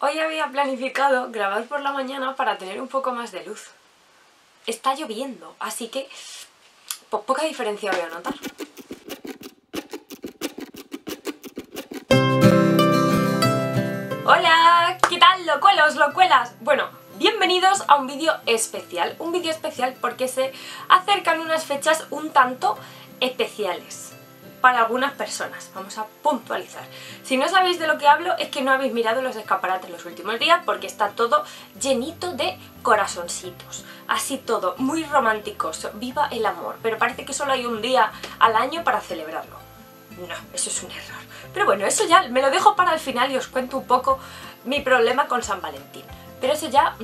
Hoy había planificado grabar por la mañana para tener un poco más de luz. Está lloviendo, así que pues poca diferencia voy a notar. ¡Hola! ¿Qué tal, locuelos, locuelas? Bueno, bienvenidos a un vídeo especial. Un vídeo especial porque se acercan unas fechas un tanto especiales para algunas personas. Vamos a puntualizar. Si no sabéis de lo que hablo es que no habéis mirado los escaparates los últimos días porque está todo llenito de corazoncitos. Así todo, muy románticos. ¡Viva el amor! Pero parece que solo hay un día al año para celebrarlo. No, eso es un error. Pero bueno, eso ya me lo dejo para el final y os cuento un poco mi problema con San Valentín. Pero eso ya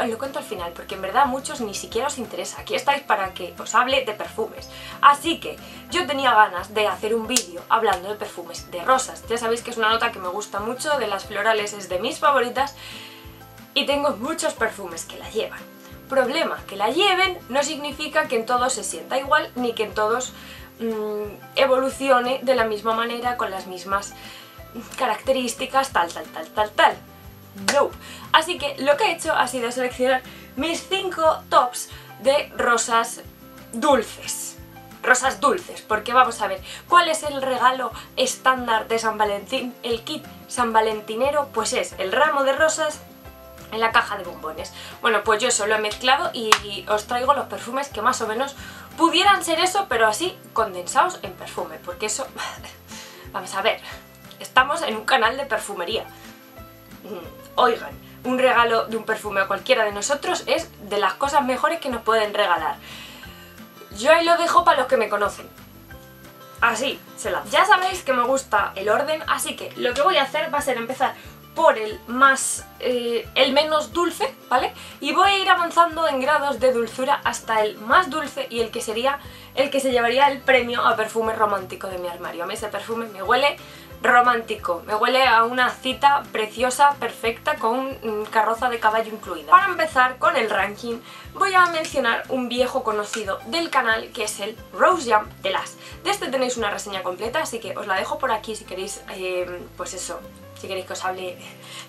os lo cuento al final, porque en verdad a muchos ni siquiera os interesa. Aquí estáis para que os hable de perfumes. Así que yo tenía ganas de hacer un vídeo hablando de perfumes de rosas. Ya sabéis que es una nota que me gusta mucho, de las florales es de mis favoritas. Y tengo muchos perfumes que la llevan. Problema, que la lleven no significa que en todos se sienta igual, ni que en todos evolucione de la misma manera, con las mismas características, tal. No. Así que lo que he hecho ha sido seleccionar mis 5 tops de rosas dulces. Rosas dulces, porque vamos a ver, ¿cuál es el regalo estándar de San Valentín? El kit sanvalentinero, pues es el ramo de rosas en la caja de bombones. Bueno, pues yo eso lo he mezclado y os traigo los perfumes que más o menos pudieran ser eso, pero así condensados en perfume, porque eso... Vamos a ver, estamos en un canal de perfumería. Oigan, un regalo de un perfume a cualquiera de nosotros es de las cosas mejores que nos pueden regalar. Yo ahí lo dejo para los que me conocen. Así, ya sabéis que me gusta el orden, así que lo que voy a hacer va a ser empezar por el menos dulce, ¿vale? Y voy a ir avanzando en grados de dulzura hasta el más dulce y el que sería el que se llevaría el premio a perfume romántico de mi armario. A mí ese perfume me huele romántico, me huele a una cita preciosa, perfecta, con carroza de caballo incluida. Para empezar con el ranking voy a mencionar un viejo conocido del canal que es el Rose Jam de Lush. De este tenéis una reseña completa, así que os la dejo por aquí si queréis, pues eso, si queréis que os hable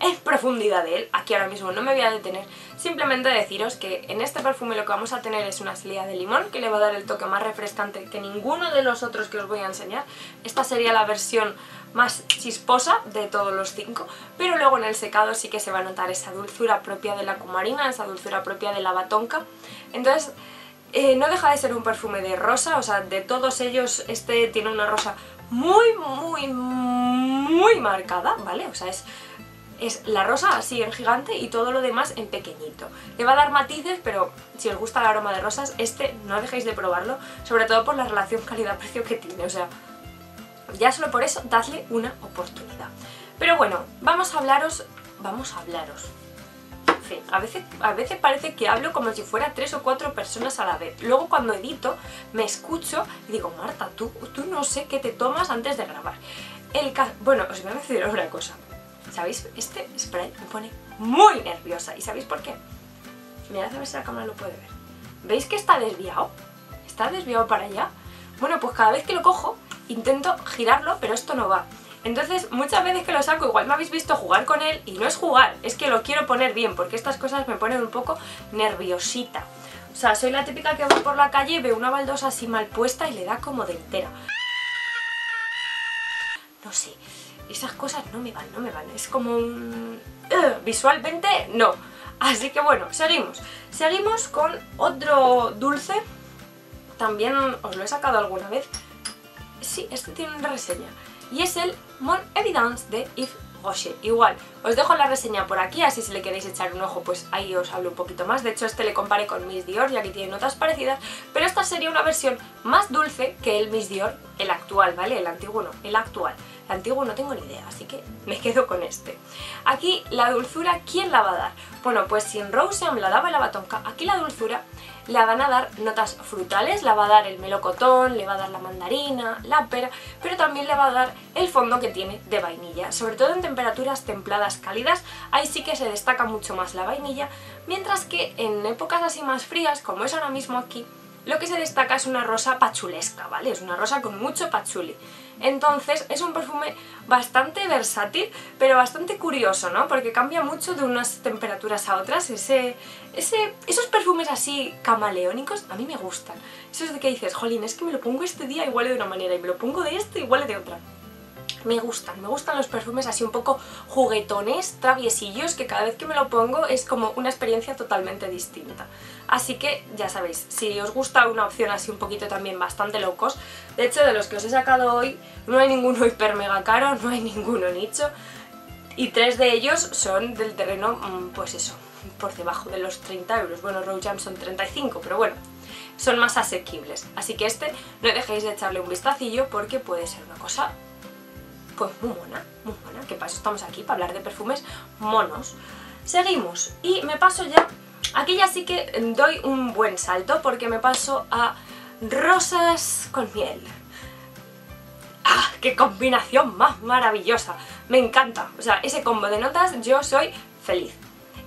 en profundidad de él. Aquí ahora mismo no me voy a detener, simplemente deciros que en este perfume lo que vamos a tener es una salida de limón que le va a dar el toque más refrescante que ninguno de los otros que os voy a enseñar. Esta sería la versión más chisposa de todos los 5, pero luego en el secado sí que se va a notar esa dulzura propia de la cumarina, esa dulzura propia de la batonca. Entonces no deja de ser un perfume de rosa, o sea, de todos ellos este tiene una rosa muy marcada, ¿vale? O sea, es la rosa así en gigante y todo lo demás en pequeñito. Le va a dar matices, pero si os gusta el aroma de rosas, este no dejéis de probarlo, sobre todo por la relación calidad-precio que tiene, o sea, ya solo por eso dadle una oportunidad. Pero bueno, vamos a hablaros. En fin, a veces parece que hablo como si fuera 3 o 4 personas a la vez. Luego cuando edito me escucho y digo, Marta, tú no sé qué te tomas antes de grabar. Bueno, os voy a decir una cosa. ¿Sabéis? Este spray me pone muy nerviosa. ¿Y sabéis por qué? Mirad a ver si la cámara lo puede ver. ¿Veis que está desviado? ¿Está desviado para allá? Bueno, pues cada vez que lo cojo intento girarlo, pero esto no va. Entonces muchas veces que lo saco, igual me habéis visto jugar con él y no es jugar, es que lo quiero poner bien, porque estas cosas me ponen un poco nerviosita. O sea, soy la típica que va por la calle y ve una baldosa así mal puesta y le da como de entera. No sé, esas cosas no me van. Es como un... visualmente no. Así que bueno, seguimos con otro dulce. También os lo he sacado alguna vez. Sí, este tiene una reseña y es el Mon Evidence de Yves Rocher. Igual, os dejo la reseña por aquí, así si le queréis echar un ojo, pues ahí os hablo un poquito más. De hecho, este le comparé con Miss Dior, ya que tiene notas parecidas, pero esta sería una versión más dulce que el Miss Dior, el actual, ¿vale? El antiguo no, el actual. El antiguo no tengo ni idea, así que me quedo con este. Aquí la dulzura, ¿quién la va a dar? Bueno, pues si en Rose Jam la daba la batonca, aquí la dulzura la van a dar notas frutales, la va a dar el melocotón, le va a dar la mandarina, la pera, pero también le va a dar el fondo que tiene de vainilla. Sobre todo en temperaturas templadas cálidas, ahí sí que se destaca mucho más la vainilla, mientras que en épocas así más frías, como es ahora mismo aquí, lo que se destaca es una rosa pachulesca, ¿vale? Es una rosa con mucho pachuli. Entonces es un perfume bastante versátil, pero bastante curioso, ¿no? Porque cambia mucho de unas temperaturas a otras. Esos perfumes así camaleónicos a mí me gustan. Esos de que dices, jolín, es que me lo pongo este día y huele de una manera, y me lo pongo de este y huele de otra. Me gustan los perfumes así un poco juguetones, traviesillos, que cada vez que me lo pongo es como una experiencia totalmente distinta. Así que ya sabéis, si os gusta una opción así un poquito también bastante low cost, de hecho de los que os he sacado hoy no hay ninguno hiper mega caro, no hay ninguno nicho, y 3 de ellos son del terreno, pues eso, por debajo de los 30 euros. Bueno, Rose Jam son 35, pero bueno, son más asequibles. Así que este no dejéis de echarle un vistacillo porque puede ser una cosa pues muy mona, que para eso estamos aquí, para hablar de perfumes monos. Seguimos, y me paso ya, aquí ya sí que doy un buen salto porque me paso a rosas con miel. ¡Ah, qué combinación más maravillosa! Me encanta, o sea, ese combo de notas yo soy feliz.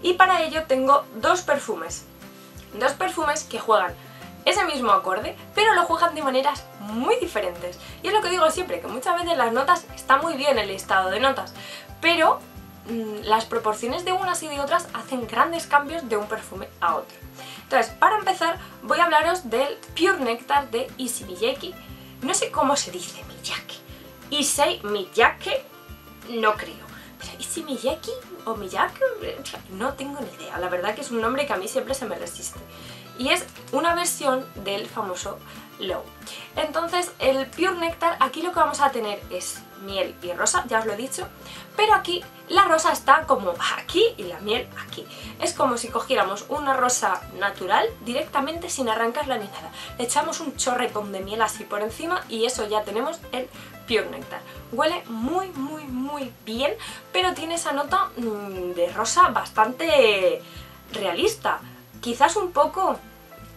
Y para ello tengo dos perfumes que juegan ese mismo acorde, pero lo juegan de maneras muy diferentes. Y es lo que digo siempre, que muchas veces las notas, está muy bien el listado de notas, pero las proporciones de unas y de otras hacen grandes cambios de un perfume a otro. Entonces, para empezar, voy a hablaros del Pure Nectar de Issey Miyake. No sé cómo se dice Miyake. Issey Miyake, no creo. Pero Issey Miyake o Miyake, no tengo ni idea. La verdad que es un nombre que a mí siempre se me resiste. Y es una versión del famoso Low. Entonces el Pure Nectar, aquí lo que vamos a tener es miel y rosa, ya os lo he dicho, pero aquí la rosa está como aquí y la miel aquí. Es como si cogiéramos una rosa natural directamente sin arrancarla ni nada. Le echamos un chorretón de miel así por encima y eso ya tenemos el Pure Nectar. Huele muy muy muy bien, pero tiene esa nota de rosa bastante realista. Quizás un poco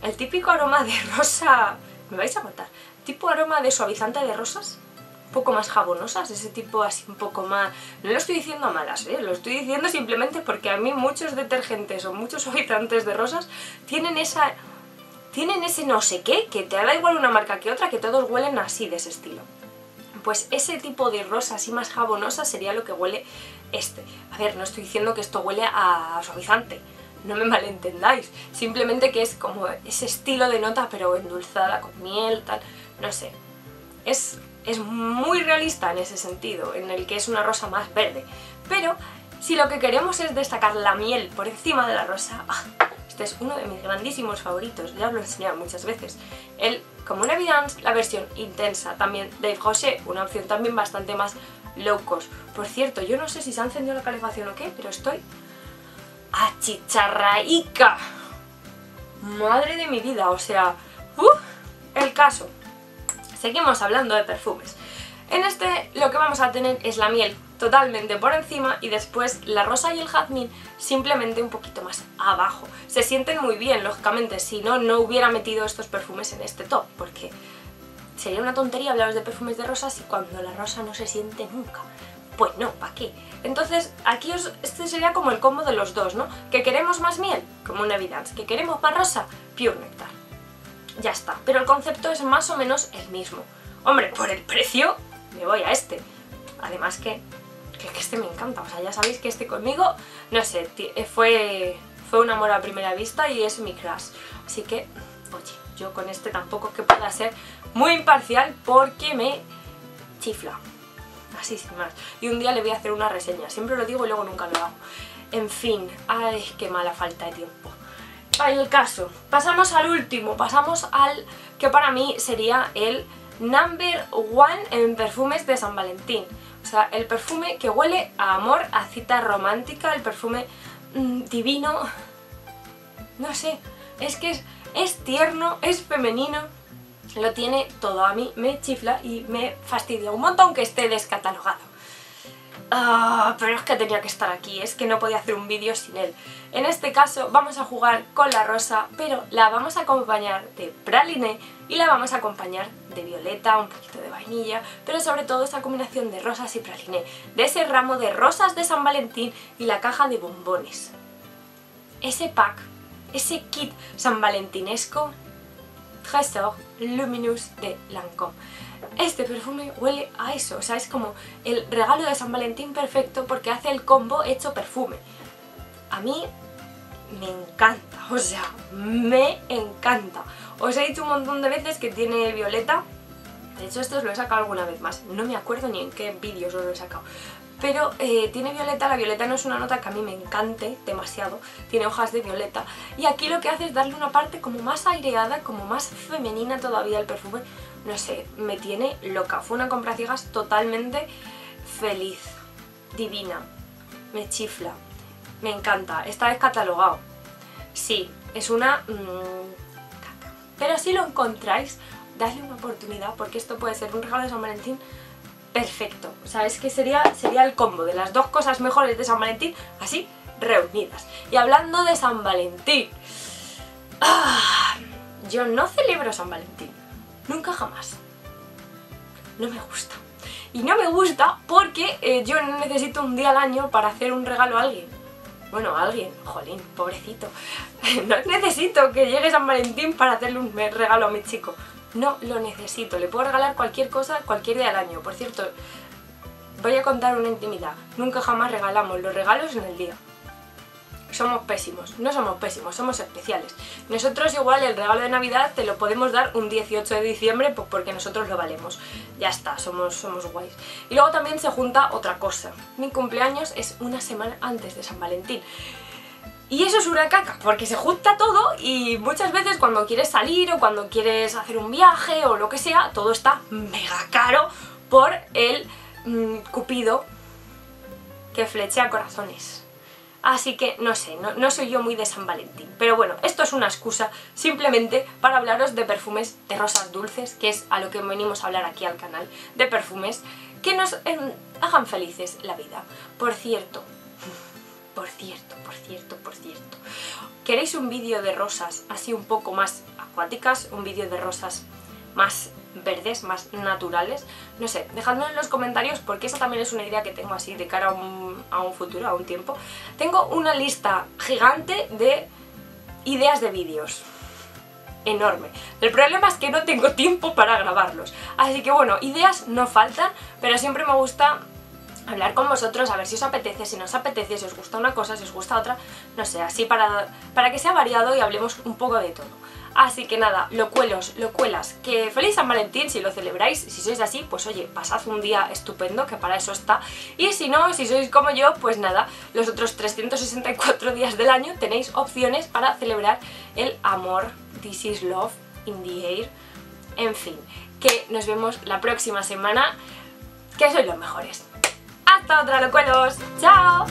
el típico aroma de rosa, me vais a matar, tipo aroma de suavizante de rosas, un poco más jabonosas, ese tipo así un poco más, no lo estoy diciendo a malas, lo estoy diciendo simplemente porque a mí muchos detergentes o muchos suavizantes de rosas tienen ese no sé qué, que te da igual una marca que otra, que todos huelen así de ese estilo. Pues ese tipo de rosa así más jabonosa sería lo que huele este. A ver, no estoy diciendo que esto huele a suavizante, no me malentendáis, simplemente que es como ese estilo de nota pero endulzada con miel, tal, no sé. Es muy realista en ese sentido, en el que es una rosa más verde, pero si lo que queremos es destacar la miel por encima de la rosa, este es uno de mis grandísimos favoritos, ya os lo he enseñado muchas veces. El Comme une Évidence, la versión intensa, también de Yves Rocher, una opción también bastante más low cost. Por cierto, yo no sé si se ha encendido la calefacción o qué, pero estoy achicharraica. Madre de mi vida, o sea, el caso. Seguimos hablando de perfumes. En este lo que vamos a tener es la miel totalmente por encima y después la rosa y el jazmín simplemente un poquito más abajo. Se sienten muy bien, lógicamente, si no, no hubiera metido estos perfumes en este top, porque sería una tontería hablaros de perfumes de rosas y cuando la rosa no se siente nunca. Pues no, ¿para qué? Entonces aquí este sería como el combo de los dos, ¿no? ¿Que queremos más miel? Como una Évidence. ¿Que queremos más rosa? Pure Nectar. Ya está, pero el concepto es más o menos el mismo. Hombre, por el precio me voy a este. Además que este me encanta, o sea, ya sabéis que este conmigo, no sé, fue un amor a primera vista y es mi crush. Así que, oye, yo con este tampoco que pueda ser muy imparcial porque me chifla. Así sin más. Y un día le voy a hacer una reseña, siempre lo digo y luego nunca lo hago. En fin, ay, qué mala falta de tiempo. El caso, pasamos al último, pasamos al que para mí sería el number one en perfumes de San Valentín. O sea, el perfume que huele a amor, a cita romántica, el perfume divino. No sé, es que es tierno, es femenino, lo tiene todo. A mí me chifla y me fastidia un montón que esté descatalogado. Pero es que tenía que estar aquí, es que no podía hacer un vídeo sin él. En este caso vamos a jugar con la rosa, pero la vamos a acompañar de praliné y la vamos a acompañar de violeta, un poquito de vainilla, pero sobre todo esa combinación de rosas y praliné, de ese ramo de rosas de San Valentín y la caja de bombones. Ese pack, ese kit sanvalentinesco, Trésor Luminous de Lancôme. Este perfume huele a eso, o sea, es como el regalo de San Valentín perfecto porque hace el combo hecho perfume. A mí me encanta, o sea, me encanta. Os he dicho un montón de veces que tiene violeta. De hecho, esto os lo he sacado alguna vez más. No me acuerdo ni en qué vídeos os lo he sacado. Pero tiene violeta. La violeta no es una nota que a mí me encante demasiado. Tiene hojas de violeta. Y aquí lo que hace es darle una parte como más aireada, como más femenina todavía al perfume. No sé, me tiene loca. Fue una compra ciegas totalmente feliz, divina. Me chifla. Me encanta. Está descatalogado. Sí, es una... caca. Pero si lo encontráis, dadle una oportunidad porque esto puede ser un regalo de San Valentín perfecto. O sea, es que sería el combo de las dos cosas mejores de San Valentín así reunidas. Y hablando de San Valentín, yo no celebro San Valentín. Nunca jamás. No me gusta. Y no me gusta porque yo no necesito un día al año para hacer un regalo a alguien. Bueno, a alguien, jolín, pobrecito. No necesito que llegue San Valentín para hacerle un regalo a mi chico. No lo necesito, le puedo regalar cualquier cosa cualquier día del año. Por cierto, voy a contar una intimidad. Nunca jamás regalamos los regalos en el día. Somos pésimos, no somos pésimos, somos especiales. Nosotros igual el regalo de Navidad te lo podemos dar un 18 de diciembre pues porque nosotros lo valemos. Ya está, somos guays. Y luego también se junta otra cosa. Mi cumpleaños es una semana antes de San Valentín. Y eso es una caca, porque se junta todo y muchas veces cuando quieres salir o cuando quieres hacer un viaje o lo que sea, todo está mega caro por el cupido que flechea corazones. Así que no sé, no soy yo muy de San Valentín. Pero bueno, esto es una excusa simplemente para hablaros de perfumes de rosas dulces, que es a lo que venimos a hablar aquí al canal, de perfumes que nos hagan felices la vida. Por cierto, ¿queréis un vídeo de rosas así un poco más acuáticas? Un vídeo de rosas más verdes, más naturales. No sé, dejadme en los comentarios porque esa también es una idea que tengo así de cara a un futuro, a un tiempo. Tengo una lista gigante de ideas de vídeos. Enorme. El problema es que no tengo tiempo para grabarlos. Así que bueno, ideas no faltan, pero siempre me gusta hablar con vosotros, a ver si os apetece, si no os apetece, si os gusta una cosa, si os gusta otra, no sé, así para que sea variado y hablemos un poco de todo. Así que nada, locuelos, locuelas, que feliz San Valentín si lo celebráis, si sois así, pues oye, pasad un día estupendo, que para eso está, y si no, si sois como yo, pues nada, los otros 364 días del año tenéis opciones para celebrar el amor, this is love, in the air, en fin, que nos vemos la próxima semana, que sois los mejores. ¡Hasta otra, locuelos! ¡Chao!